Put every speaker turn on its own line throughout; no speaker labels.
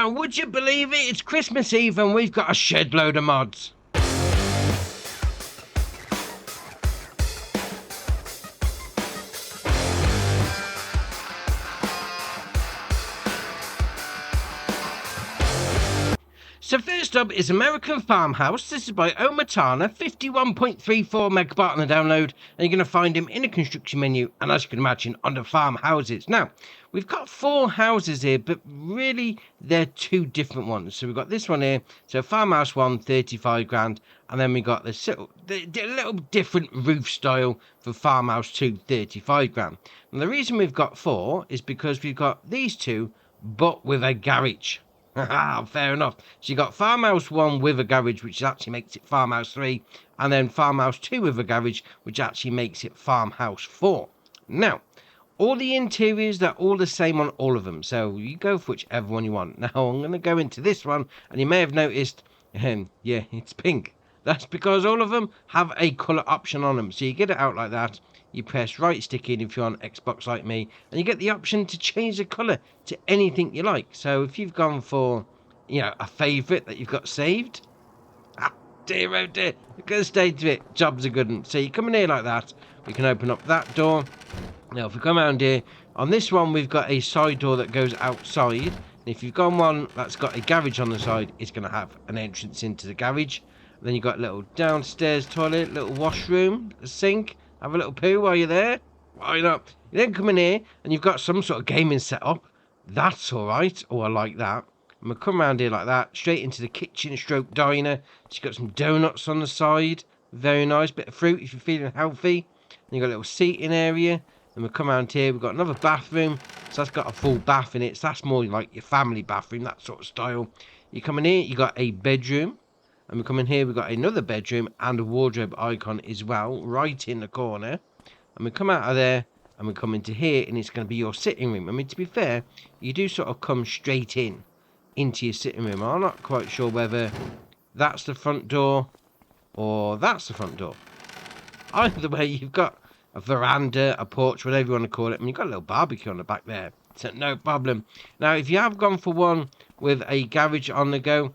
Now, would you believe it? It's Christmas Eve and we've got a shed load of mods. So first up is American Farmhouse. This is by Omatana, 51.34 megabyte on the download, and you're going to find him in a construction menu, and as you can imagine, under farmhouses. Now, we've got 4 houses here, but really they're 2 different ones. So we've got this one here, so Farmhouse 1, 35 grand, and then we got this little different roof style for Farmhouse 2, 35 grand. And the reason we've got 4 is because we've got these 2, but with a garage. Fair enough. So you got Farmhouse 1 with a garage, which actually makes it Farmhouse 3, and then Farmhouse 2 with a garage, which actually makes it Farmhouse 4. Now, all the interiors, they're all the same on all of them, so you go for whichever one you want. Now, I'm going to go into this one, and you may have noticed, yeah, it's pink. That's because all of them have a colour option on them, so you get it out like that. You press right stick in if you're on Xbox like me, and you get the option to change the colour to anything you like. So if you've gone for, a favourite that you've got saved, oh dear, you're going to stay to it. Job's a good one. So you come in here like that. We can open up that door. Now if we come around here, on this one we've got a side door that goes outside. And if you've got one that's got a garage on the side, it's going to have an entrance into the garage. And then you've got a little downstairs toilet, little washroom, a sink. Have a little poo while you're there. Why not? You then come in here and you've got some sort of gaming setup. That's alright. Oh, I like that. And we'll come around here like that. Straight into the kitchen stroke diner. She's got some donuts on the side. Very nice. Bit of fruit if you're feeling healthy. And you've got a little seating area. And we'll come around here. We've got another bathroom. So that's got a full bath in it. So that's more like your family bathroom. That sort of style. You come in here. You've got a bedroom. And we come in here, we've got another bedroom and a wardrobe icon as well, right in the corner. And we come out of there and we come into here and it's going to be your sitting room. I mean, to be fair, you do sort of come straight into your sitting room. I'm not quite sure whether that's the front door or that's the front door. Either way, you've got a veranda, a porch, whatever you want to call it. And you've got a little barbecue on the back there. So no problem. Now, if you have gone for one with a garage on the go,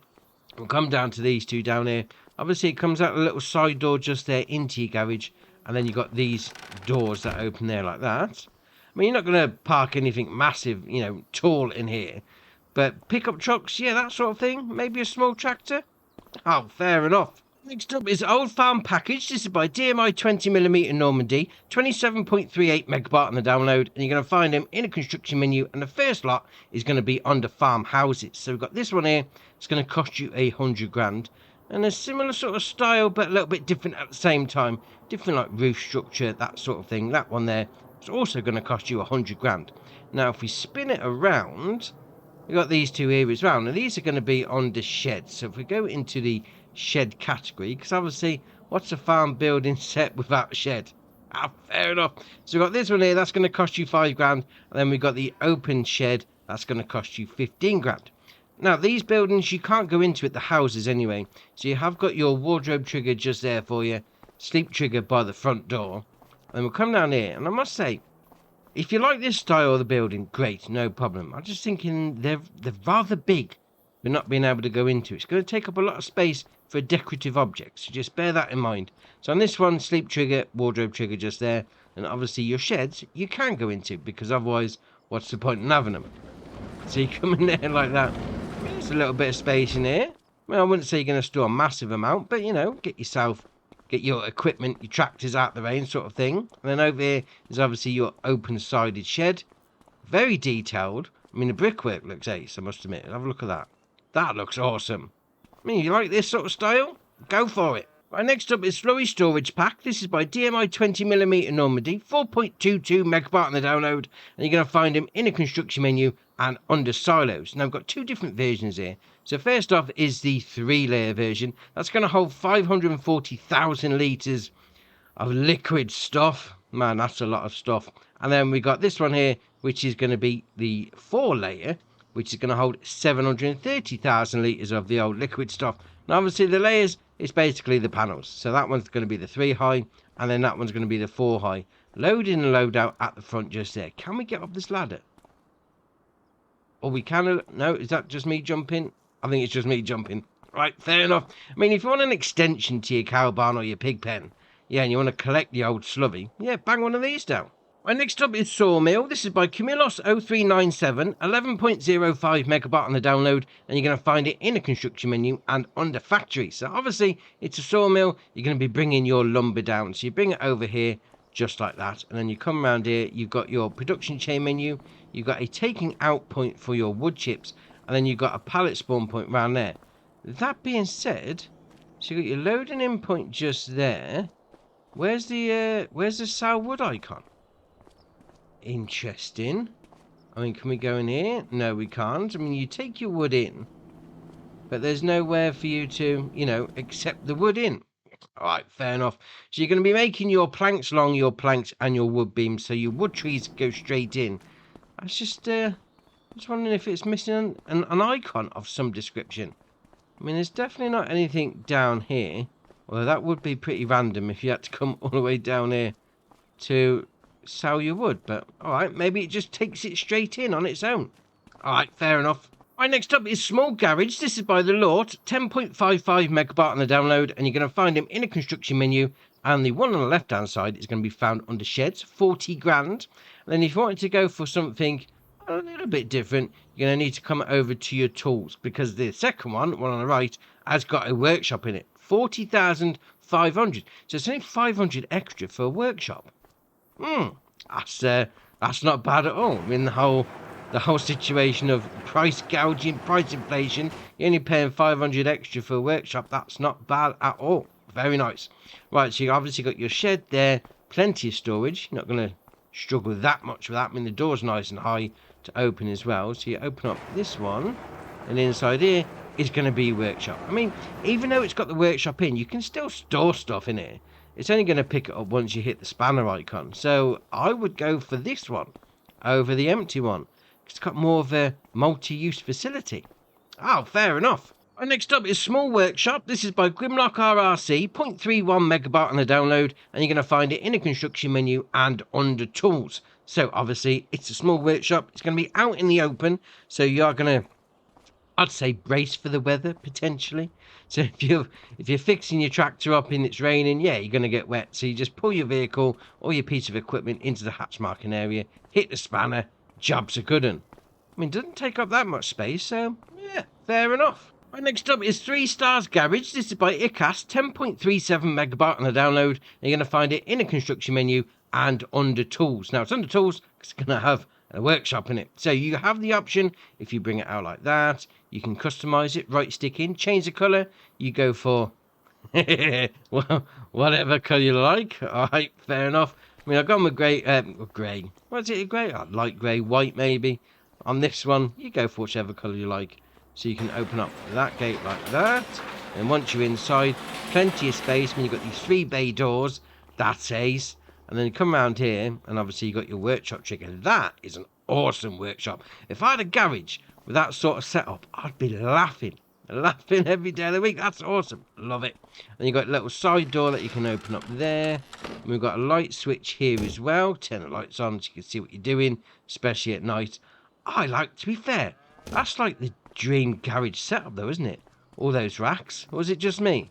we'll come down to these 2 down here. Obviously, it comes out a little side door just there into your garage. And then you've got these doors that open there like that. I mean, you're not going to park anything massive, tall in here. But pickup trucks, yeah, that sort of thing. Maybe a small tractor. Oh, fair enough. Next up is Old Farm Package. This is by DMI 20mm Normandy. 27.38 megabyte on the download. And you're going to find them in a construction menu. And the first lot is going to be under farmhouses. So we've got this one here. It's going to cost you 100 grand. And a similar sort of style, but a little bit different at the same time. Different like roof structure, that sort of thing. That one there is also going to cost you 100 grand. Now, if we spin it around, we've got these 2 here as well. Now, these are going to be on the shed. So if we go into the shed category, because obviously, what's a farm building set without a shed? Fair enough. So we've got this one here, that's going to cost you 5 grand. And then we've got the open shed, that's going to cost you 15 grand. Now, these buildings, you can't go into it, the houses anyway. So you have got your wardrobe trigger just there for you. Sleep trigger by the front door. And we'll come down here. And I must say, if you like this style of the building, great, no problem. I'm just thinking they're rather big for not being able to go into. It's going to take up a lot of space for a decorative object. So just bear that in mind. So on this one, sleep trigger, wardrobe trigger just there. And obviously your sheds, you can go into. Because otherwise, what's the point in having them? So you come in there like that. There's a little bit of space in here. Well, I wouldn't say you're going to store a massive amount, but, get your equipment, your tractors out the rain sort of thing. And then over here is obviously your open-sided shed. Very detailed. I mean, the brickwork looks ace, I must admit. Have a look at that. That looks awesome. I mean, you like this sort of style? Go for it. Right, next up is Forage Pack. This is by DMI 20mm Normandy, 4.22 megabyte on the download, and you're going to find him in a construction menu and under silos. Now, I've got 2 different versions here. So first off is the 3-layer version. That's going to hold 540,000 litres of liquid stuff. Man, that's a lot of stuff. And then we got this one here, which is going to be the 4-layer, which is going to hold 730,000 litres of the old liquid stuff. Now, obviously, the layers is basically the panels. So that one's going to be the 3 high, and then that one's going to be the 4 high. Load in and load out at the front just there. Can we get up this ladder? Or we can... No, is that just me jumping? I think it's just me jumping. Right, fair enough. I mean, if you want an extension to your cow barn or your pig pen, yeah, and you want to collect the old slurry, yeah, bang one of these down. Right, next up is Sawmill. This is by Cumulos0397, 11.05 megabyte on the download, and you're going to find it in a construction menu and under factory. So obviously, it's a sawmill. You're going to be bringing your lumber down. So you bring it over here, just like that, and then you come around here. You've got your production chain menu. You've got a taking out point for your wood chips, and then you've got a pallet spawn point around there. That being said, so you've got your loading in point just there. Where's the sow wood icon? Interesting. I mean, can we go in here? No, we can't. I mean, you take your wood in, but there's nowhere for you to, you know, accept the wood in. All right, fair enough. So you're going to be making your planks along your planks and your wood beams, so your wood trees go straight in. I was just wondering if it's missing an icon of some description. I mean, there's definitely not anything down here. Although that would be pretty random if you had to come all the way down here to sell your wood. But, alright, maybe it just takes it straight in on its own. Alright, fair enough. Right, next up is Small Garage. This is by The Lord, 10.55 megabyte on the download. And you're going to find him in a construction menu. And the one on the left-hand side is going to be found under sheds, 40 grand. And then if you wanted to go for something a little bit different, you're going to need to come over to your tools. Because the second one on the right, has got a workshop in it. 40,500. So it's only 500 extra for a workshop. That's not bad at all. I mean, the whole situation of price gouging, price inflation, you're only paying 500 extra for a workshop. That's not bad at all. Very nice. Right, so you obviously got your shed there, plenty of storage. You're not going to struggle that much with that. I mean, the door's nice and high to open as well. So you open up this one, and inside here is going to be workshop. I mean, even though it's got the workshop in, you can still store stuff in here. It's only going to pick it up once you hit the spanner icon. So I would go for this one over the empty one. It's got more of a multi-use facility. Oh, fair enough. And next up is Small Workshop. This is by Grimlock RRC, 0.31 megabyte on the download, and you're going to find it in a construction menu and under tools. So obviously, it's a small workshop. It's going to be out in the open, so you are going to, I'd say, brace for the weather, potentially. So if you're fixing your tractor up and it's raining, yeah, you're going to get wet. So you just pull your vehicle or your piece of equipment into the hatch marking area, hit the spanner, job's a good one. I mean, it doesn't take up that much space, so yeah, fair enough. Right, next up is 3 Stars Garage. This is by ICAS, 10.37 megabyte on the download. And you're going to find it in a construction menu and under tools. Now, it's under tools because it's going to have a workshop in it. So you have the option, if you bring it out like that, you can customize it, right stick in, change the color. You go for well, whatever color you like. All right, fair enough. I mean, I've gone with grey. What's it, grey? Oh, light grey, white maybe. On this one, you go for whichever color you like. So you can open up that gate like that. And once you're inside, plenty of space. When you've got these 3 bay doors, that's ace. And then you come around here, and obviously you got your workshop trigger. That is an awesome workshop. If I had a garage with that sort of setup, I'd be laughing every day of the week. That's awesome. Love it. And you've got a little side door that you can open up there. And we've got a light switch here as well. Turn the lights on so you can see what you're doing, especially at night. To be fair, that's like the dream garage setup though, isn't it? All those racks. Or is it just me?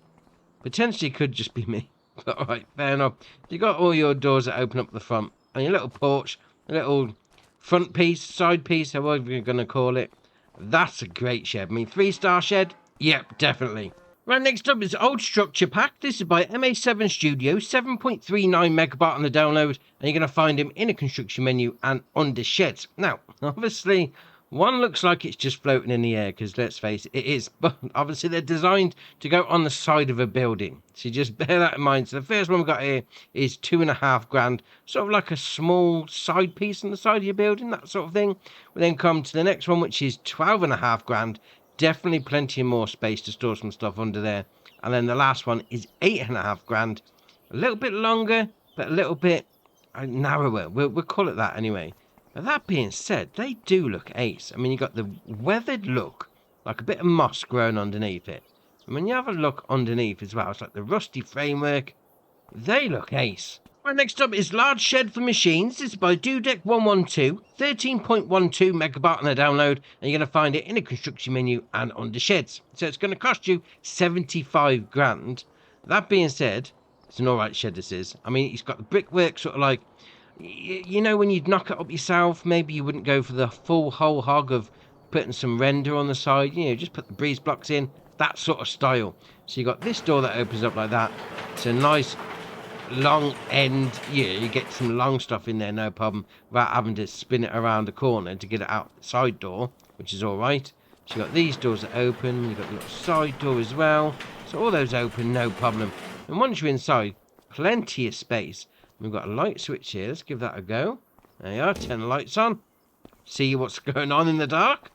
Potentially could just be me. But alright, fair enough. You got all your doors that open up the front. And your little porch, a little front piece, side piece, however you're going to call it. That's a great shed. I mean, 3-star shed? Yep, definitely. Right, next up is Old Structure Pack. This is by MA7 Studio, 7.39 megabyte on the download. And you're going to find him in a construction menu and under sheds. Now, obviously, one looks like it's just floating in the air, because let's face it, it is. But obviously, they're designed to go on the side of a building. So just bear that in mind. So the first one we've got here is 2.5 grand. Sort of like a small side piece on the side of your building, that sort of thing. We then come to the next one, which is 12.5 grand. Definitely plenty more space to store some stuff under there. And then the last one is 8.5 grand. A little bit longer, but a little bit narrower. We'll call it that anyway. But that being said, they do look ace. I mean, you got the weathered look, like a bit of moss growing underneath it. And when you have a look underneath as well, it's like the rusty framework. They look ace. Right, next up is Large Shed for Machines. This is by Dudek112, 13.12 megabyte on the download, and you're going to find it in the construction menu and under sheds. So it's going to cost you 75 grand. That being said, it's an alright shed this is. I mean, it's got the brickwork sort of like, you know, when you'd knock it up yourself, maybe you wouldn't go for the full whole hog of putting some render on the side, you know, just put the breeze blocks in, that sort of style. So you got this door that opens up like that. It's a nice long end, yeah, you get some long stuff in there, no problem, without having to spin it around the corner to get it out the side door, which is all right. So you got these doors that open, you've got the little side door as well, so all those open, no problem. And once you're inside, plenty of space. We've got a light switch here, let's give that a go. There you are, turn the lights on, see what's going on in the dark.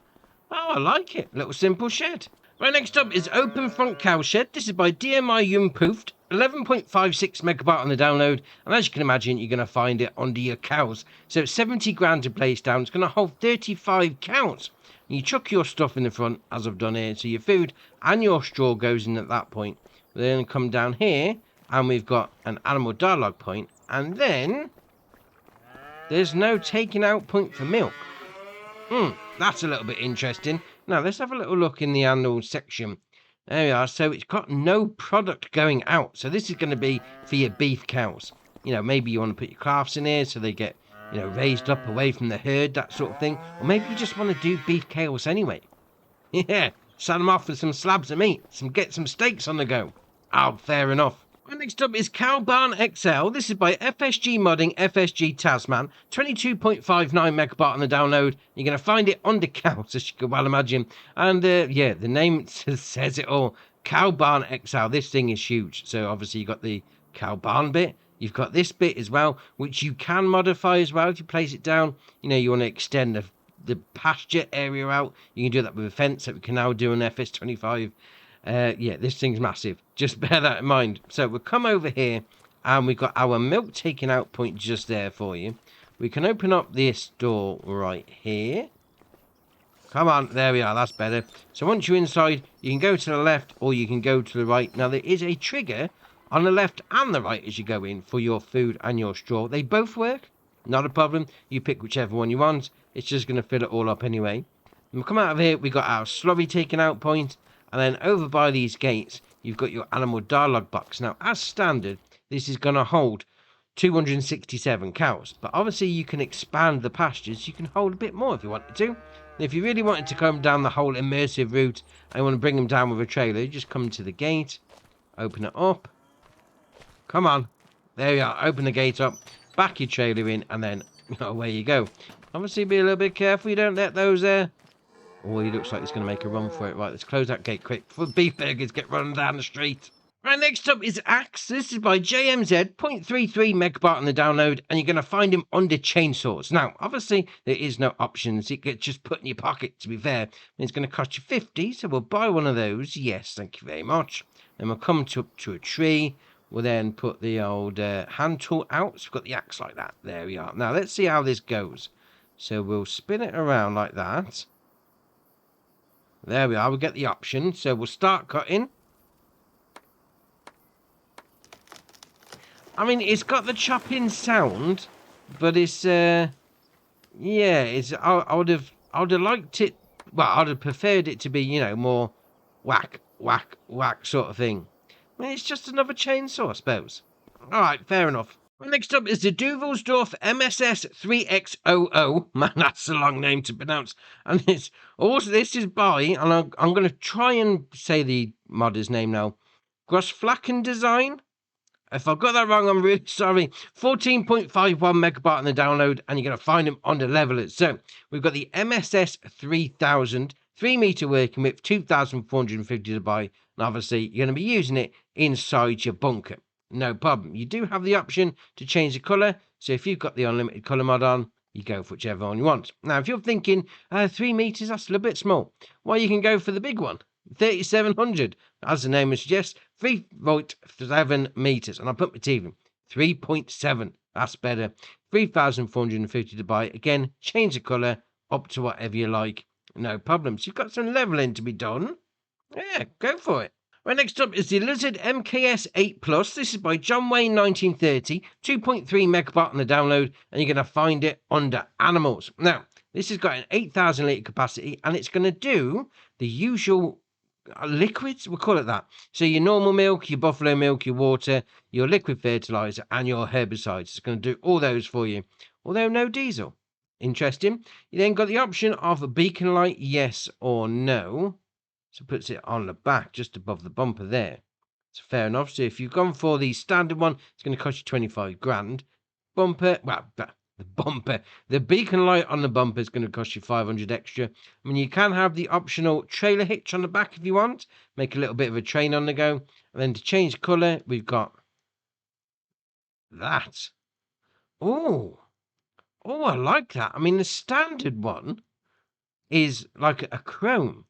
Oh, I like it, little simple shed. Right, next up is Open Front Cow Shed. This is by DMI Jungpoofd, 11.56 megabyte on the download, and as you can imagine, you're going to find it under your cows. So it's 70 grand to place down. It's going to hold 35 cows. And you chuck your stuff in the front, as I've done here, so your food and your straw goes in at that point. We then come down here, and we've got an animal dialogue point, and then there's no taking out point for milk. That's a little bit interesting. Now, let's have a little look in the animal section. There we are. So it's got no product going out. So this is going to be for your beef cows. You know, maybe you want to put your calves in here so they get, you know, raised up away from the herd, that sort of thing. Or maybe you just want to do beef cows anyway. Yeah, set them off with some slabs of meat. Get some steaks on the go. Oh, fair enough. And next up is Cow Barn XL. This is by FSG Modding FSG Tasman. 22.59 megabyte on the download. You're going to find it under cows, as you can well imagine. And yeah, the name says it all. Cow Barn XL. This thing is huge. So obviously you've got the cow barn bit. You've got this bit as well, which you can modify as well if you place it down. You know, you want to extend the pasture area out. You can do that with a fence that we can now do on FS25. Yeah, this thing's massive. Just bear that in mind. So we'll come over here and we've got our milk taking out point just there for you. We can open up this door right here. Come on, there we are, that's better. So once you're inside, you can go to the left or you can go to the right. Now there is a trigger on the left and the right as you go in for your food and your straw. They both work, not a problem. You pick whichever one you want. It's just going to fill it all up anyway. And we'll come out of here, we've got our slurry taking out point. And then over by these gates, you've got your animal dialogue box. Now, as standard, this is going to hold 267 cows. But obviously, you can expand the pastures. You can hold a bit more if you wanted to. And if you really wanted to come down the whole immersive route and you want to bring them down with a trailer, just come to the gate, open it up. Come on. There you are. Open the gate up, back your trailer in, and then away you go. Obviously, be a little bit careful. You don't let those Oh, he looks like he's going to make a run for it. Right, let's close that gate quick before beef burgers get run down the street. Right, next up is Axe. This is by JMZ, 0.33 megabyte on the download, and you're going to find him under chainsaws. Now, obviously, there is no options. It gets just put in your pocket, to be fair. It's going to cost you 50, so we'll buy one of those. Yes, thank you very much. Then we'll come up to a tree. We'll then put the old hand tool out. So we've got the axe like that. There we are. Now, let's see how this goes. So we'll spin it around like that. There we are, we'll get the option. So we'll start cutting. I mean, it's got the chopping sound, but it's, yeah, it's, I would have liked it, well, I'd have preferred it to be, you know, more whack, whack, whack sort of thing. I mean, it's just another chainsaw, I suppose. Alright, fair enough. Well, next up is the Duvelsdorf MSS3X00. Man, that's a long name to pronounce. And it's also, this is by, and I'm going to try and say the modder's name now, Grossflacken Design. If I've got that wrong, I'm really sorry. 14.51 megabyte on the download, and you're going to find them on the levelers. So we've got the MSS 3000, 3 meter working width, 2,450 to buy. And obviously, you're going to be using it inside your bunker. No problem. You do have the option to change the colour. So if you've got the unlimited colour mod on, you go for whichever one you want. Now, if you're thinking 3 meters, that's a little bit small. Well, you can go for the big one, 3700. As the name suggests, 3.7 meters. And I'll put my teeth in 3.7. That's better. 3,450 to buy. Again, change the colour up to whatever you like. No problems. You've got some leveling to be done. Yeah, go for it. Right, next up is the Lizard MKS 8 Plus. This is by John Wayne 1930, 2.3 megabyte on the download, and you're going to find it under Animals. Now, this has got an 8,000 litre capacity, and it's going to do the usual liquids, we'll call it that. So your normal milk, your buffalo milk, your water, your liquid fertilizer, and your herbicides. It's going to do all those for you, although no diesel. Interesting. You then got the option of a beacon light, yes or no. So it puts it on the back, just above the bumper there. It's fair enough. So if you've gone for the standard one, it's going to cost you 25 grand. Bumper, well, the beacon light on the bumper is going to cost you 500 extra. I mean, you can have the optional trailer hitch on the back if you want. Make a little bit of a train on the go. And then to change colour, we've got that. Oh, I like that. I mean, the standard one is like a chrome.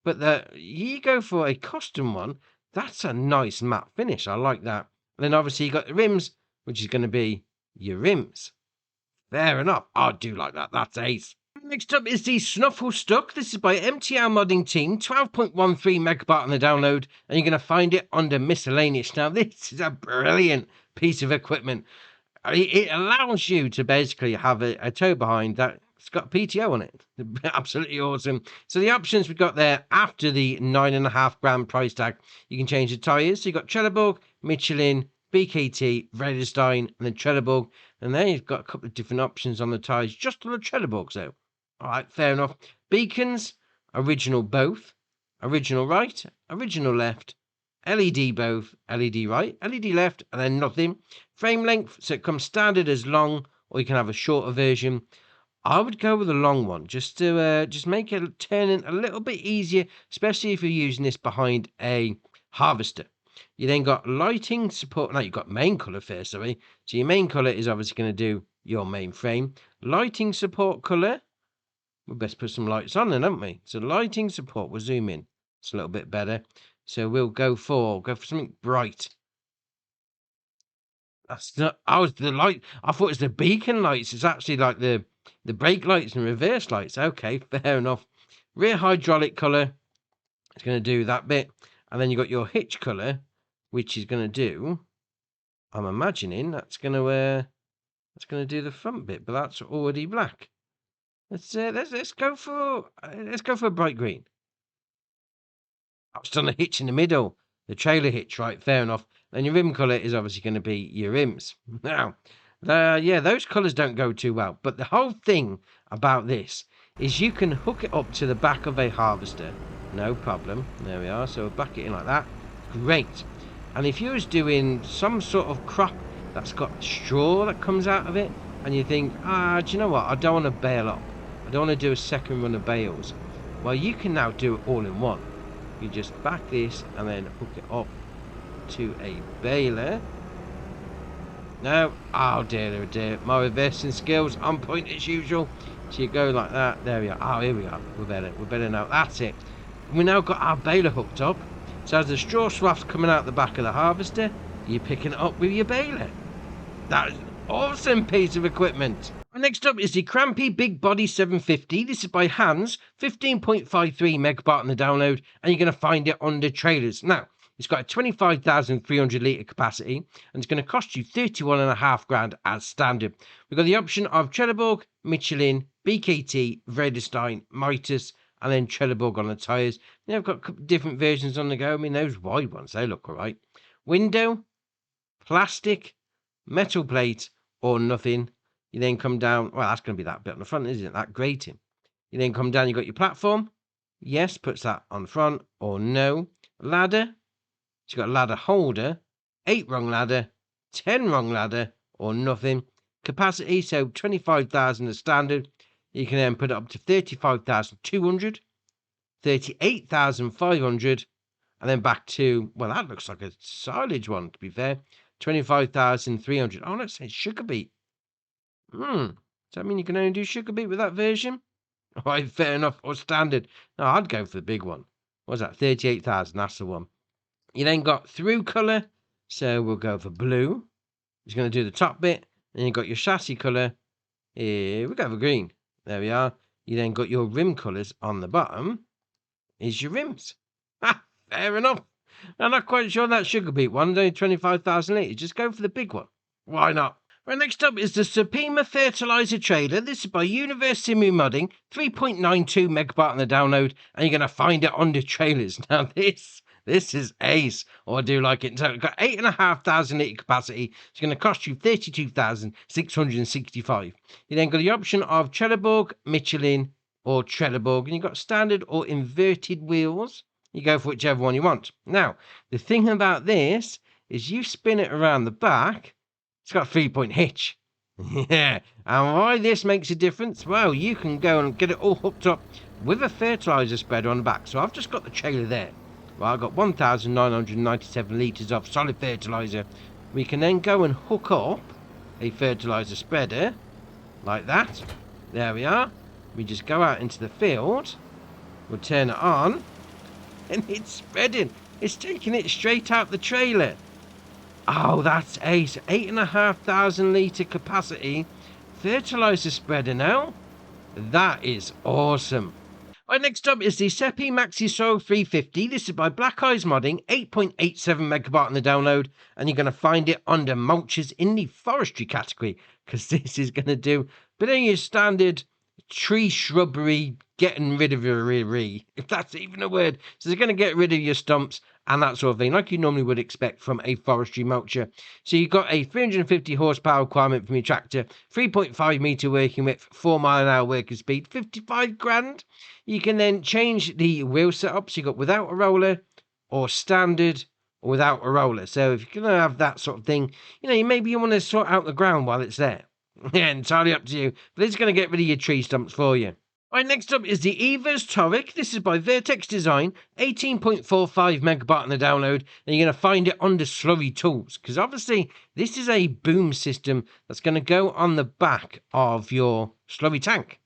But you go for a custom one, that's a nice matte finish. I like that. And then obviously you got the rims, which is going to be your rims. Fair enough. I do like that. That's ace. Next up is the Snuffle Stuck. This is by MTL Modding Team, 12.13 megabyte on the download, and you're going to find it under miscellaneous. Now, this is a brilliant piece of equipment. It allows you to basically have a tow behind that. It's got PTO on it. Absolutely awesome. So the options we've got there after the 9.5 grand price tag, you can change the tyres. So you've got Trelleborg, Michelin, BKT, Vredestein, and then Trelleborg. And then you've got a couple of different options on the tyres, just on the Trelleborgs though. All right, fair enough. Beacons, original both, original right, original left, LED both, LED right, LED left, and then nothing. Frame length, so it comes standard as long, or you can have a shorter version. I would go with a long one, just to make it turning a little bit easier, especially if you're using this behind a harvester. You then got lighting support. Now you've got main color first, sorry. So your main color is obviously going to do your main frame. Lighting support color. We best put some lights on then, haven't we? So lighting support, we'll zoom in. It's a little bit better. So we'll go for something bright. That's not. The light. I thought it was the beacon lights. It's actually like the brake lights and reverse lights. Okay, fair enough. Rear hydraulic color. It's going to do that bit, and then you got your hitch color, which is going to do. I'm imagining that's going to do the front bit, but that's already black. Let's go for a bright green. I've done a hitch in the middle, the trailer hitch, right? Fair enough. Then your rim colour is obviously going to be your rims. Now, those colours don't go too well. But the whole thing about this is you can hook it up to the back of a harvester. No problem. There we are. So we'll back it in like that. Great. And if you was doing some sort of crop that's got straw that comes out of it, and you think, do you know what? I don't want to bale up. I don't want to do a second run of bales. Well, you can now do it all in one. You just back this and then hook it up to a baler. No, oh dear, my reversing skills on point as usual. So you go like that. There we are. Oh, here we are. We're better now. That's it. We now got our baler hooked up. So as the straw swath's coming out the back of the harvester, you're picking it up with your baler. That is an awesome piece of equipment. Next up is the Crampy Big Body 750. This is by Hans, 15.53 megabyte on the download, and you're going to find it under trailers. Now, it's got a 25,300 litre capacity, and it's going to cost you 31.5 grand as standard. We've got the option of Trelleborg, Michelin, BKT, Vredestein, Mitas, and then Trelleborg on the tyres. Now, I've got a couple of different versions on the go. I mean, those wide ones, they look all right. Window, plastic, metal plate, or nothing. You then come down, well, that's going to be that bit on the front, isn't it? That grating. You then come down, you've got your platform. Yes, puts that on the front, or no. Ladder. So you've got a ladder holder, 8 rung ladder, 10 rung ladder, or nothing. Capacity, so 25,000 as standard. You can then put it up to 35,200, 38,500, and then back to, well, that looks like a silage one, to be fair. 25,300. Oh, let's say sugar beet. Does that mean you can only do sugar beet with that version? All right, fair enough, or standard. No, I'd go for the big one. What's that? 38,000, that's the one. You then got through colour, so we'll go for blue. It's going to do the top bit. Then you've got your chassis colour. Here we go for green. There we are. You then got your rim colours on the bottom. Is your rims. Ha! Fair enough. I'm not quite sure that sugar beet one, only 25,000 litres. Just go for the big one. Why not? Right, next up is the Supima Fertilizer Trailer. This is by Universe Simu Mudding, 3.92 megabyte on the download, and you're going to find it on the trailers. Now, this is ace, or I do like it. So it's got 8,500 litre capacity. It's going to cost you 32,665. You then got the option of Trelleborg, Michelin, or Trelleborg, and you've got standard or inverted wheels. You go for whichever one you want. Now, the thing about this is you spin it around the back, it's got a 3-point hitch. Yeah, and why this makes a difference? Well, you can go and get it all hooked up with a fertilizer spreader on the back. So I've just got the trailer there. Well, I've got 1,997 litres of solid fertilizer. We can then go and hook up a fertilizer spreader like that. There we are. We just go out into the field. We'll turn it on, and it's spreading. It's taking it straight out the trailer. Oh, that's ace. 8,500 litre capacity fertilizer spreader now. That is awesome. Right, next up is the Seppi Maxi Soil 350. This is by Black Eyes Modding, 8.87 megabyte on the download, and you're going to find it under mulches in the forestry category, because this is going to do a bit of your standard tree shrubbery, getting rid of your if that's even a word. So they're going to get rid of your stumps and that sort of thing, like you normally would expect from a forestry mulcher. So you've got a 350 horsepower requirement from your tractor, 3.5 metre working width, 4 mile an hour working speed, 55 grand. You can then change the wheel setup. So you've got without a roller, or standard, or without a roller. So if you're going to have that sort of thing, maybe you want to sort out the ground while it's there. Yeah, entirely up to you. But it's going to get rid of your tree stumps for you. Right, next up is the Evers Toric. This is by Vertex Design, 18.45 megabyte on the download, and you're going to find it under Slurry Tools, because obviously this is a boom system that's going to go on the back of your slurry tank.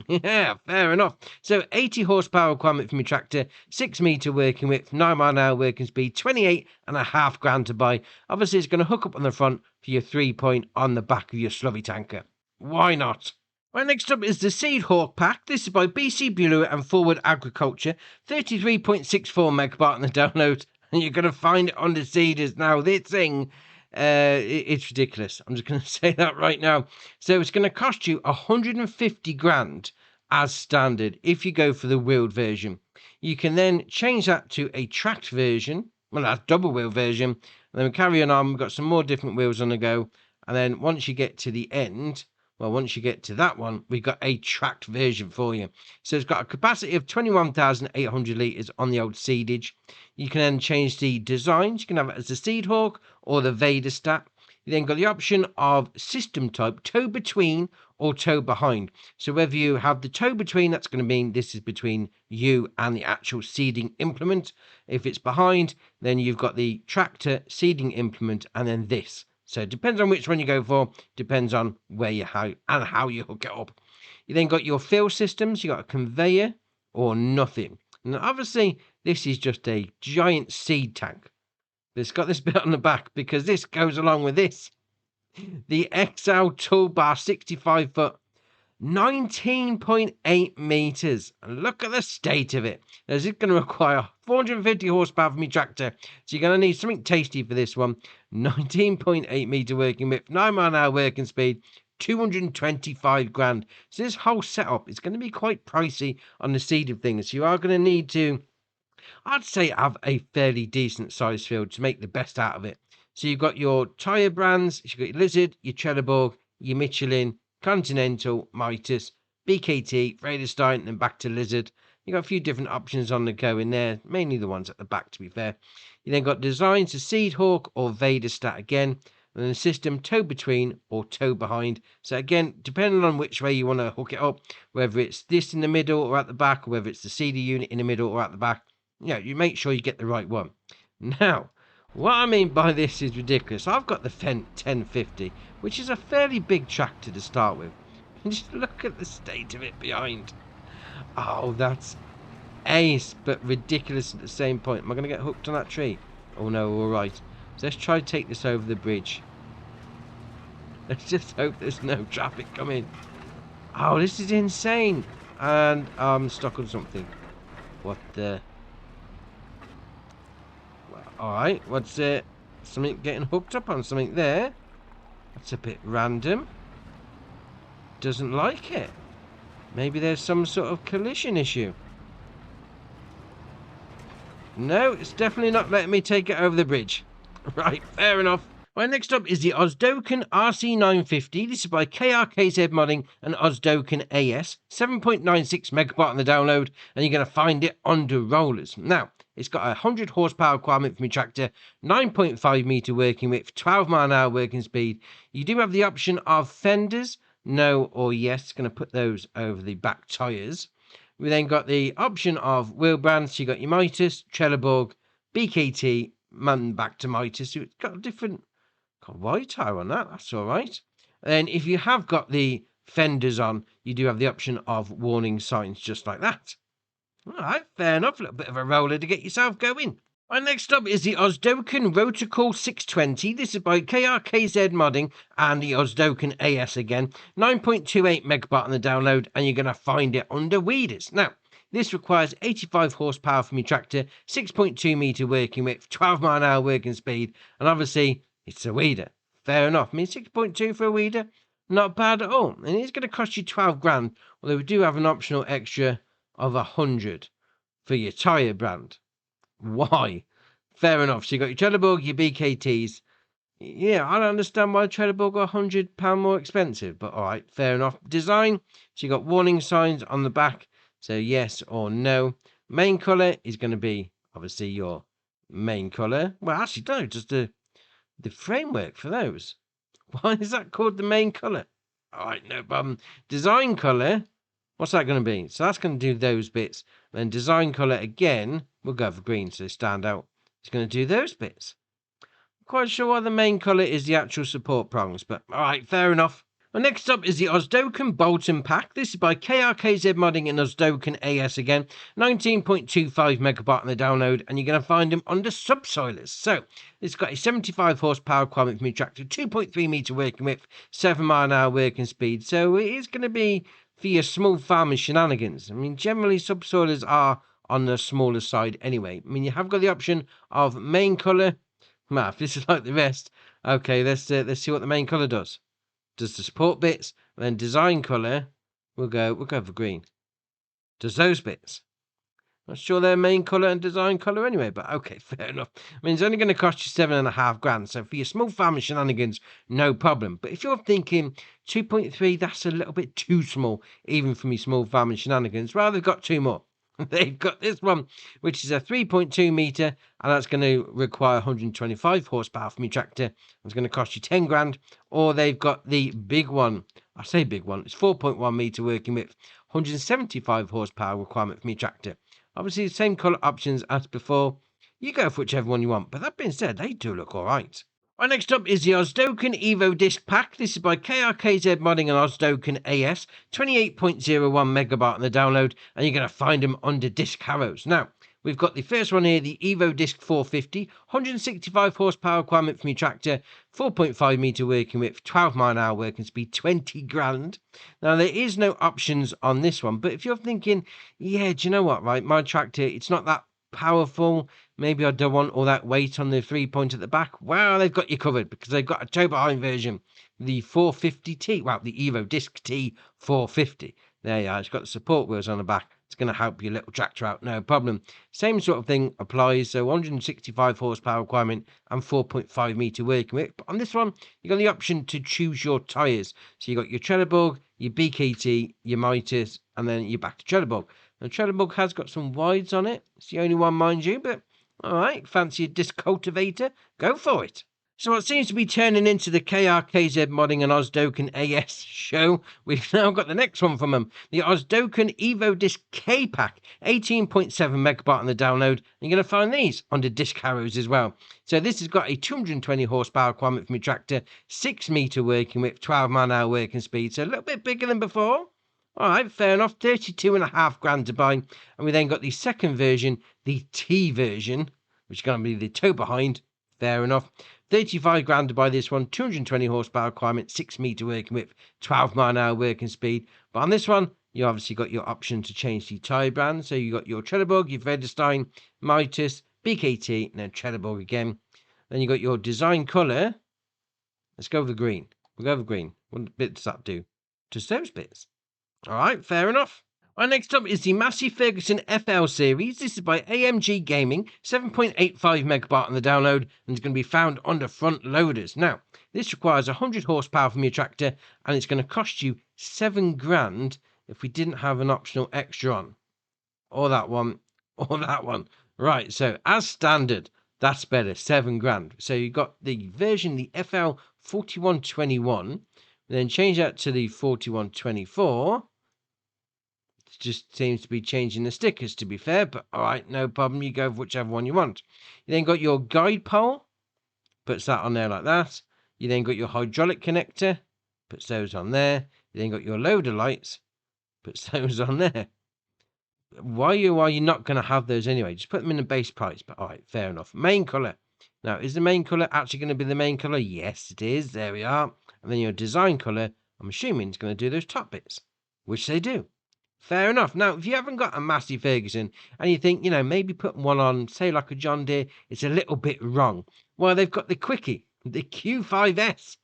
Yeah, fair enough. So 80 horsepower requirement from your tractor, 6 metre working width, 9 mile an hour working speed, 28.5 grand to buy. Obviously, it's going to hook up on the front for your 3-point on the back of your slurry tanker. Why not? Right, next up is the Seed Horsch Pack. This is by BC Bureau and Forward Agriculture, 33.64 megabyte on the download, and you're going to find it on the seeders. Now, this thing, it's ridiculous. I'm just going to say that right now. So it's going to cost you 150 grand as standard if you go for the wheeled version. You can then change that to a tracked version. Well, that's double wheel version. And then we carry on. We've got some more different wheels on the go. And then once you get to the end, well, once you get to that one, we've got a tracked version for you. So it's got a capacity of 21,800 litres on the old seedage. You can then change the designs. You can have it as the Seed Hawk or the Vader Stat. You then got the option of system type, toe between or toe behind. So whether you have the toe between, that's going to mean this is between you and the actual seeding implement. If it's behind, then you've got the tractor, seeding implement, and then this. So it depends on which one you go for, depends on where you how you hook it up. You then got your fill systems, you got a conveyor or nothing. And obviously this is just a giant seed tank. It's got this bit on the back because this goes along with this. The XL Toolbar 65 foot, 19.8 meters. And look at the state of it. This is going to require 450 horsepower from your tractor. So you're going to need something tasty for this one. 19.8 meter working width, 9 mile an hour working speed, 225 grand. So this whole setup is going to be quite pricey on the seed of things. So you are going to need to, I'd say, have a fairly decent size field to make the best out of it. So you've got your tyre brands, you've got your Lizard, your Trelleborg, your Michelin, Continental, Mitas, BKT, Vredestein, and back to Lizard. You've got a few different options on the go in there, mainly the ones at the back, to be fair. You then got designs to Seed Hawk or Vader Stat again, and then the system toe between or toe behind. So again, depending on which way you want to hook it up, whether it's this in the middle or at the back, or whether it's the seeder unit in the middle or at the back, you make sure you get the right one. Now, what I mean by this is ridiculous. I've got the Fendt 1050, which is a fairly big tractor to start with. And just look at the state of it behind. Oh, that's ace, but ridiculous at the same point. Am I going to get hooked on that tree? Oh no, all right. So let's try to take this over the bridge. Let's just hope there's no traffic coming. Oh, this is insane. And I'm stuck on something. What the... Alright, what's it? Something getting hooked up on something there. That's a bit random. Doesn't like it. Maybe there's some sort of collision issue. No, it's definitely not letting me take it over the bridge. Right, fair enough. Right, next up is the Osdoken RC950. This is by KRKZ Modding and Osdoken AS. 7.96 megabyte on the download, and you're going to find it under rollers. Now, it's got a 100 horsepower requirement for my tractor, 9.5 meter working width, 12 mile an hour working speed. You do have the option of fenders, no or yes. Going to put those over the back tyres. We then got the option of wheel brands. So you got your Mitas, Trelleborg, BKT, man back to Mitas. So it's got a different wide tyre on that. That's all right. And if you have got the fenders on, you do have the option of warning signs just like that. All right, fair enough. A little bit of a roller to get yourself going. Right, next up is the Osdoken Rotocool 620. This is by KRKZ Modding and the Osdoken AS again. 9.28 megabyte on the download, and you're going to find it under weeders. Now, this requires 85 horsepower from your tractor, 6.2 meter working width, 12 mile an hour working speed, and obviously it's a weeder. Fair enough. I mean, 6.2 for a weeder, not bad at all. And it's going to cost you 12 grand, although we do have an optional extra of 100 for your tyre brand. Why? Fair enough. So you got your Trelleborg, your BKTs. Yeah, I don't understand why Trelleborg are £100 more expensive, but all right, fair enough. Design. So you got warning signs on the back. So yes or no. Main colour is going to be obviously your main colour. Well, actually, no, just the framework for those. Why is that called the main colour? All right, no problem. Design colour. What's that going to be? So that's going to do those bits. Then design colour again, we'll go for green so they stand out. It's going to do those bits. I'm quite sure why the main colour is the actual support prongs, but alright, fair enough. Well, next up is the Osdoken Bolton Pack. This is by KRKZ Modding and Osdoken AS again. 19.25 megabyte on the download, and you're going to find them under subsoilers. So, it's got a 75 horsepower requirement for me tractor, 2.3 meter working width, 7 mile an hour working speed. So, it is going to be for your small farming shenanigans. I mean, generally subsoilers are on the smaller side anyway. I mean, you have got the option of main colour. Well, if this is like the rest, okay, let's see what the main colour does. Does the support bits, and then design colour, we'll go for green. Does those bits. Not sure their main colour and design colour anyway, but okay, fair enough. I mean, it's only going to cost you 7.5 grand, so for your small farming shenanigans, no problem. But if you're thinking 2.3, that's a little bit too small, even for me small farming shenanigans, rather they've got two more. They've got this one, which is a 3.2 meter, and that's going to require 125 horsepower from your tractor. It's going to cost you 10 grand. Or they've got the big one. I say big one. It's 4.1 meter working width, 175 horsepower requirement from your tractor. Obviously, the same colour options as before. You go for whichever one you want. But that being said, they do look all right. Right, next up is the Osdoken Evo Disc Pack. This is by KRKZ Modding and Osdoken AS. 28.01 megabyte on the download, and you're going to find them under disc harrows. Now, we've got the first one here, the Evo Disc 450. 165 horsepower requirement from your tractor. 4.5 meter working width, 12 mile an hour working speed, 20 grand. Now, there is no options on this one, but if you're thinking, yeah, do you know what, right, my tractor, it's not that powerful, maybe I don't want all that weight on the 3-point at the back. Well, they've got you covered because they've got a tow behind version, the 450T, well, the Evo Disc T 450. There you are. It's got the support wheels on the back. It's going to help your little tractor out, no problem. Same sort of thing applies. So 165 horsepower requirement and 4.5 meter working width. But on this one, you've got the option to choose your tyres. So you've got your Trelleborg, your BKT, your Mitas, and then you're back to Trelleborg. And Trelleborg has got some wides on it. It's the only one, mind you, but all right, fancy a disc cultivator? Go for it. So what seems to be turning into the KRKZ Modding and Osdoken AS show, we've now got the next one from them. The Osdoken Evo Disc K Pack, 18.7 megabyte on the download. And you're going to find these under disc harrows as well. So this has got a 220 horsepower requirement from your tractor, 6 meter working width, 12 mile an hour working speed. So a little bit bigger than before. All right, fair enough. 32.5 grand to buy. And we then got the second version, the T version, which is going to be the tow behind. Fair enough. 35 grand to buy this one. 220 horsepower requirement, 6 meter working width, 12 mile an hour working speed. But on this one, you obviously got your option to change the tyre brand. So you got your Trelleborg, your Vredestein, Mitas, BKT, and then Trelleborg again. Then you got your design colour. Let's go with the green. We'll go with green. What bit does that do? Just those bits. All right, fair enough. Right, next up is the Massey Ferguson FL series. This is by AMG Gaming, 7.85 megabyte on the download, and it's going to be found under front loaders. Now, this requires 100 horsepower from your tractor, and it's going to cost you £7,000 if we didn't have an optional extra on. Or that one, or that one. Right, so as standard, that's better, £7,000. So you've got the version, the FL 4121, then change that to the 4124. It just seems to be changing the stickers, to be fair, but all right, no problem. You go for whichever one you want. You then got your guide pole, puts that on there like that. You then got your hydraulic connector, puts those on there. You then got your loader lights, puts those on there. Why are you not going to have those anyway? Just put them in the base price, but all right, fair enough. Main colour. Now, is the main colour actually going to be the main colour? Yes, it is. There we are. And then your design colour, I'm assuming it's going to do those top bits, which they do. Fair enough. Now, if you haven't got a Massey Ferguson and you think, maybe putting one on, say like a John Deere, it's a little bit wrong. Well, they've got the Quickie, the Q5S.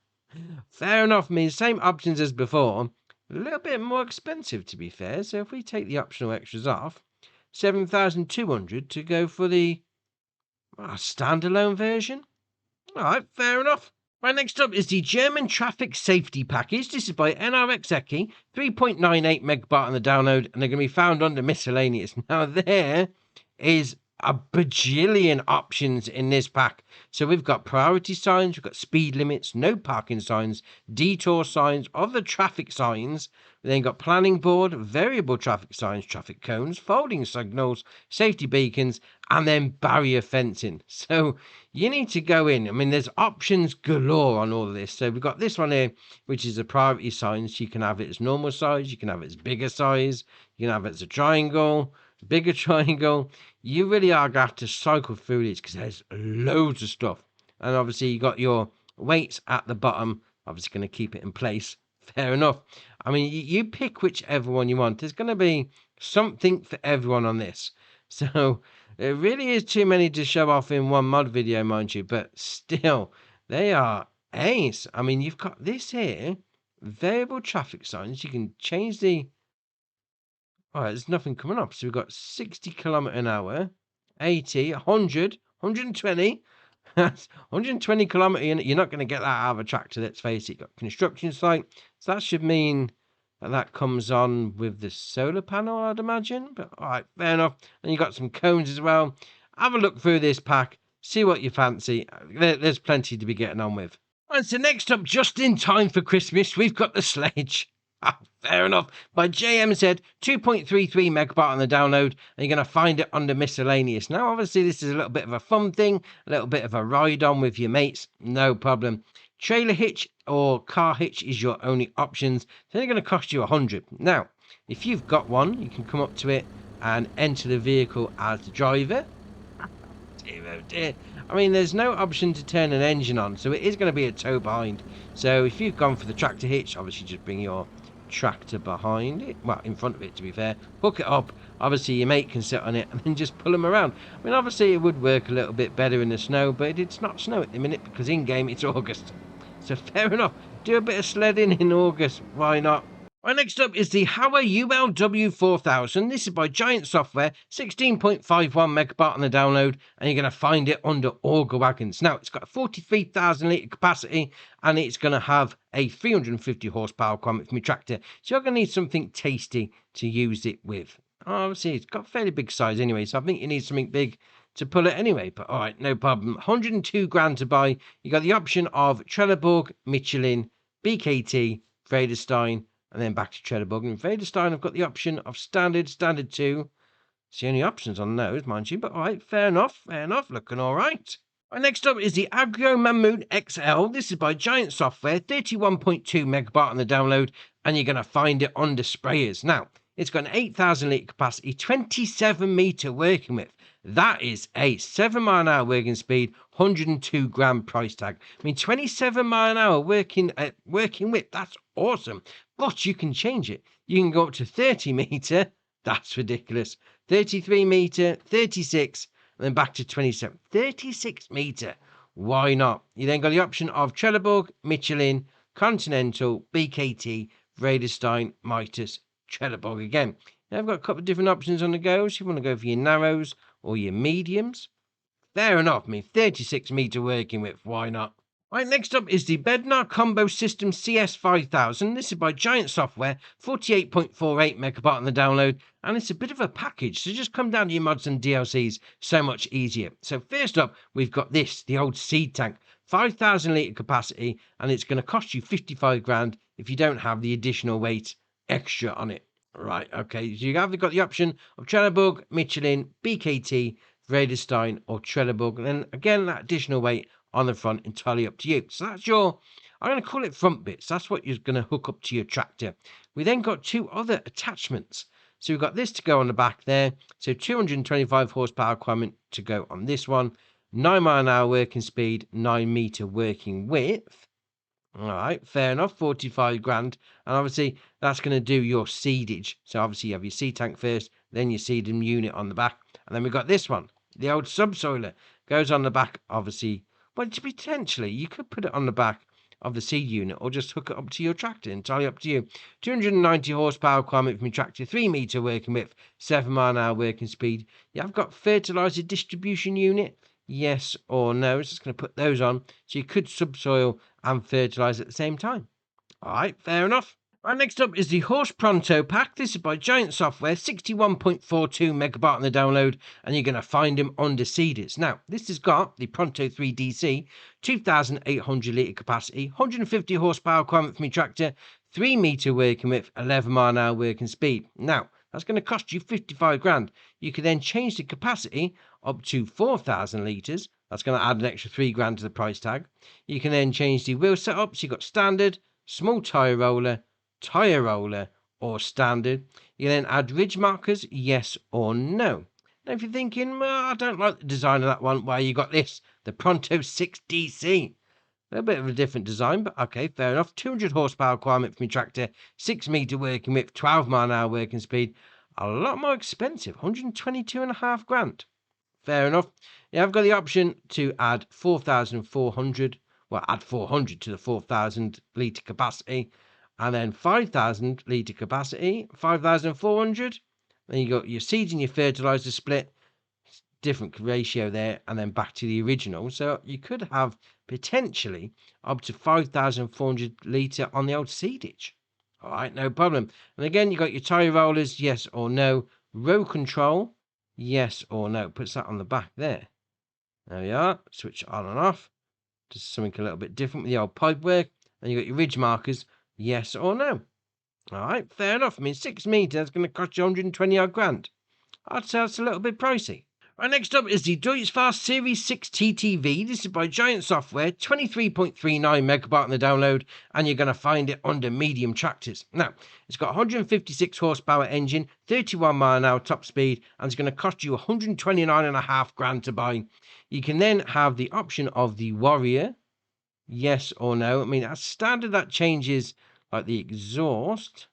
Fair enough. I mean, same options as before. A little bit more expensive, to be fair. So if we take the optional extras off, 7,200 to go for the standalone version. All right, fair enough. Right, next up is the German Traffic Safety Package. This is by NRX Ecke, 3.98 megabyte on the download, and they're going to be found under miscellaneous. Now, there is a bajillion options in this pack. So we've got priority signs, we've got speed limits, no parking signs, detour signs, other traffic signs. We then got planning board, variable traffic signs, traffic cones, folding signals, safety beacons, and then barrier fencing. So you need to go in. I mean, there's options galore on all of this. So we've got this one here, which is a priority signs. You can have it as normal size, you can have it as bigger size, you can have it as a triangle, bigger triangle. You really are going to have to cycle through this because there's loads of stuff. And obviously you got your weights at the bottom, obviously going to keep it in place. Fair enough. I mean, you pick whichever one you want. There's going to be something for everyone on this. So it really is too many to show off in one mod video, mind you, but still, they are ace. I mean, you've got this here, variable traffic signs. You can change the... All right, there's nothing coming up. So we've got 60 kilometer an hour, 80, 100, 120. That's 120 kilometer. You're not going to get that out of a tractor, let's face it. You've got construction site. So that should mean that comes on with the solar panel, I'd imagine. But all right, fair enough. And you've got some cones as well. Have a look through this pack. See what you fancy. There's plenty to be getting on with. And so next up, just in time for Christmas, we've got the sledge. Fair enough. By JMZ, 2.33 megabyte on the download, and you're going to find it under miscellaneous. Now, obviously, this is a little bit of a fun thing, a little bit of a ride on with your mates. No problem. Trailer hitch or car hitch is your only options. So they're going to cost you 100. Now, if you've got one, you can come up to it and enter the vehicle as the driver. Dear, oh dear. I mean, there's no option to turn an engine on, so it is going to be a tow behind. So if you've gone for the tractor hitch, obviously just bring your tractor behind it, well, in front of it, to be fair, hook it up. Obviously your mate can sit on it and then just pull them around. I mean, obviously it would work a little bit better in the snow, but it's not snow at the minute because in game it's August, so fair enough. Do a bit of sledding in August, why not? Right, next up is the Hauer ULW 4000. This is by Giant Software, 16.51 megabyte on the download, and you're going to find it under auger wagons. Now, it's got a 43,000 litre capacity, and it's going to have a 350 horsepower requirement from your tractor. So you're going to need something tasty to use it with. Obviously, it's got a fairly big size anyway, so I think you need something big to pull it anyway. But all right, no problem. 102 grand to buy. You got the option of Trelleborg, Michelin, BKT, Vredestein, and then back to Trelleborg. And Vredestein, I've got the option of standard 2. It's the only options on those, mind you. But all right, fair enough. Looking all right. Right, next up is the Agro Mammut XL. This is by Giant Software, 31.2 megabyte on the download, and you're going to find it under sprayers. Now, it's got an 8,000 litre capacity, 27 metre working width. That is a 7 mile an hour working speed, 102 grand price tag. I mean, 27 mile an hour working width, that's awesome. But you can change it. You can go up to 30 metre, that's ridiculous. 33 metre, 36, and then back to 27. 36 metre. Why not? You then got the option of Trelleborg, Michelin, Continental, BKT, Vredestein, Mitas, Trelleborg again. Now I've got a couple of different options on the go. So you want to go for your narrows or your mediums. Fair enough, 36 metre working width. Why not? Right, next up is the Bednar Combo System CS5000. This is by Giant Software, 48.48 megabyte on the download, and it's a bit of a package, so just come down to your mods and DLCs, so much easier. So first up, we've got this, the old seed tank, 5,000 litre capacity, and it's going to cost you 55 grand if you don't have the additional weight extra on it. Right, okay, so you have got the option of Trelleborg, Michelin, BKT, Vredestein, or Trelleborg, and then again, that additional weight on the front, entirely up to you. So that's your, I'm going to call it front bits. That's what you're going to hook up to your tractor. We then got two other attachments. So we've got this to go on the back there. So 225 horsepower requirement to go on this one. 9 mile an hour working speed, 9 metre working width. All right, fair enough, 45 grand. And obviously, that's going to do your seedage. So obviously, you have your seed tank first, then your seeding unit on the back. And then we've got this one, the old subsoiler. Goes on the back, obviously. But potentially, you could put it on the back of the seed unit or just hook it up to your tractor. Entirely up to you. 290 horsepower requirement from your tractor, 3 metre working width, 7 mile an hour working speed. You have got fertiliser distribution unit. Yes or no? It's just going to put those on. So you could subsoil and fertilise at the same time. All right, fair enough. Right, next up is the Horsch Pronto Pack. This is by Giant Software, 61.42 megabyte on the download, and you're going to find them under seeders. Now, this has got the Pronto 3 DC, 2,800 litre capacity, 150 horsepower requirement from your tractor, 3 metre working width, 11 mile an hour working speed. Now, that's going to cost you 55 grand. You can then change the capacity up to 4,000 litres. That's going to add an extra 3 grand to the price tag. You can then change the wheel setup. So you've got standard, small tyre roller, or standard. You then add ridge markers, yes or no. Now if you're thinking, well, I don't like the design of that one, well, you got this, the Pronto 6 DC. A little bit of a different design, but okay, fair enough. 200 horsepower requirement from your tractor, 6 metre working width, 12 mile an hour working speed. A lot more expensive, 122.5 grand. Fair enough. Yeah, I've got the option to add 4,400, well, add 400 to the 4,000 litre capacity. And then 5,000 litre capacity, 5,400. Then you got your seeds and your fertiliser split, different ratio there, and then back to the original. So you could have potentially up to 5,400 litre on the old seedage. All right, no problem. And again, you got your tyre rollers, yes or no. Row control, yes or no. Puts that on the back there. There we are. Switch on and off. Just something a little bit different with the old pipe work. Then you got your ridge markers. Yes or no? All right, fair enough. I mean, 6 metres is going to cost you 120 odd grand. I'd say that's a little bit pricey. Right, next up is the Deutschfast Series 6 TTV. This is by Giant Software, 23.39 megabyte on the download, and you're going to find it under medium tractors. Now, it's got 156 horsepower engine, 31 mile an hour top speed, and it's going to cost you 129.5 grand to buy. You can then have the option of the Warrior. Yes or no? I mean, that's standard. That changes like the exhaust,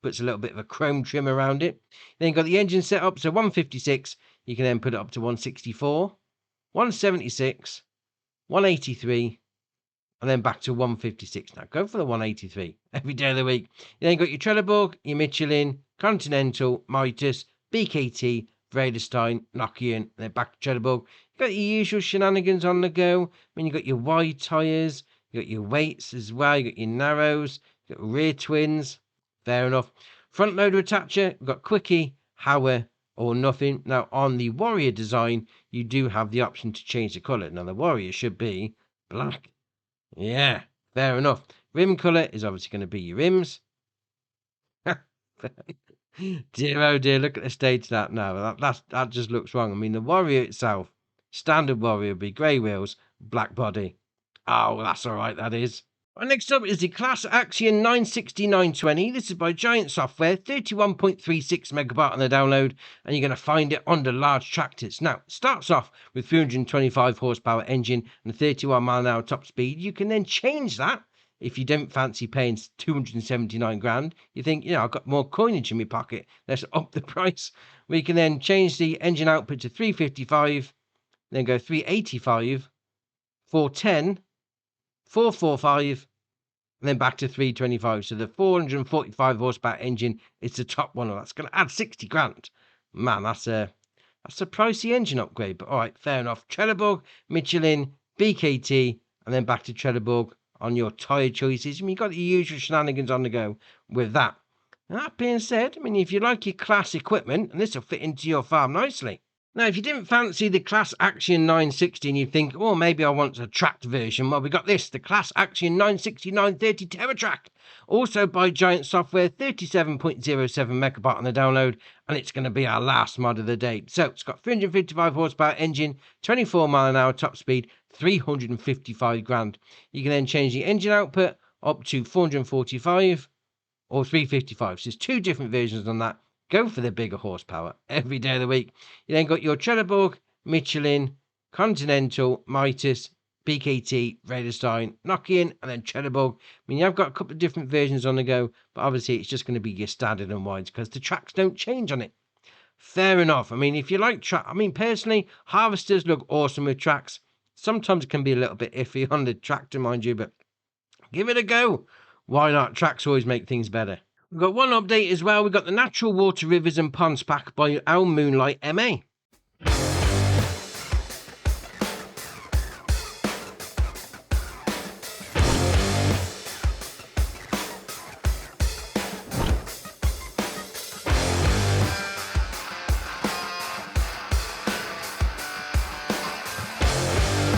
puts a little bit of a chrome trim around it. Then you've got the engine set up, so 156. You can then put it up to 164, 176, 183, and then back to 156. Now go for the 183 every day of the week. You then got your Trelleborg, your Michelin, Continental, Mitas, BKT, Vredestein, Nokian, and then back to Trelleborg. You've got your usual shenanigans on the go. I mean, you've got your wide tyres, you've got your weights as well, you've got your narrows, you've got rear twins. Fair enough. Front loader attacher, you've got quickie, Hauer, or nothing. Now, on the Warrior design, you do have the option to change the colour. Now, the Warrior should be black. Yeah, fair enough. Rim colour is obviously going to be your rims. Dear oh dear, look at the state of that now. That just looks wrong. I mean, the Warrior itself, standard Warrior would be grey wheels, black body. Oh, that's all right, that is. Right, next up is the Class Action 960-920. This is by Giant Software, 31.36 megabyte on the download, and you're going to find it under large tractors. Now, it starts off with 325 horsepower engine and 31 mile an hour top speed. You can then change that if you don't fancy paying 279 grand. You think, I've got more coinage in my pocket. Let's up the price. We can then change the engine output to 355, then go 385, 410, 445, and then back to 325. So the 445 horsepower engine is the top one. That's going to add 60 grand. Man, that's a pricey engine upgrade. But all right, fair enough. Trelleborg, Michelin, BKT, and then back to Trelleborg on your tyre choices. I mean, you've got the usual shenanigans on the go with that. And that being said, I mean, if you like your class equipment, and this will fit into your farm nicely. Now, if you didn't fancy the Class Action 960 and you think, oh, maybe I want a tracked version, well, we got this, the Class Action 960 930 TerraTrack, also by Giant Software, 37.07 megabyte on the download, and it's going to be our last mod of the day. So, it's got 355 horsepower engine, 24 mile an hour top speed, 355 grand. You can then change the engine output up to 445 or 355. So, there's two different versions on that. Go for the bigger horsepower every day of the week. You then got your Trelleborg, Michelin, Continental, Mitas, BKT, Radarstein, Nokian, and then Trelleborg. I mean, you've got a couple of different versions on the go, but obviously it's just going to be your standard and wides because the tracks don't change on it. Fair enough. I mean, if you like track, I mean, personally, harvesters look awesome with tracks. Sometimes it can be a little bit iffy on the tractor, mind you, but give it a go. Why not? Tracks always make things better. We've got one update as well. We've got the Natural Water Rivers and Ponds Pack by Our Moonlight MA.